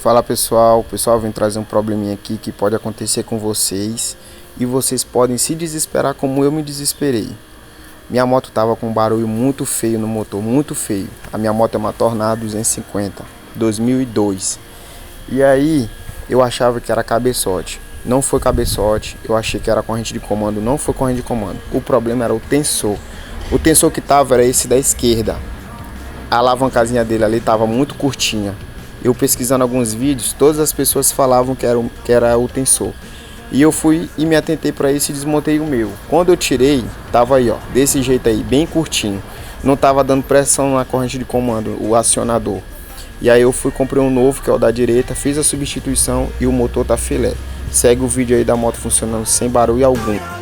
Fala pessoal, vem trazer um probleminha aqui que pode acontecer com vocês e vocês podem se desesperar como eu me desesperei. Minha moto tava com um barulho muito feio no motor, muito feio. A minha moto é uma Tornado 250, 2002. E aí eu achava que era cabeçote. Não foi cabeçote, eu achei que era corrente de comando, não foi corrente de comando. O problema era o tensor. O tensor que tava era esse da esquerda. A alavancazinha dele ali tava muito curtinha. Eu pesquisando alguns vídeos, todas as pessoas falavam que era o tensor. E eu fui e me atentei para isso e desmontei o meu. Quando eu tirei, tava aí, ó, desse jeito aí, bem curtinho. Não tava dando pressão na corrente de comando, o acionador. E aí eu fui, comprei um novo, que é o da direita, fiz a substituição e o motor tá filé. Segue o vídeo aí da moto funcionando sem barulho algum.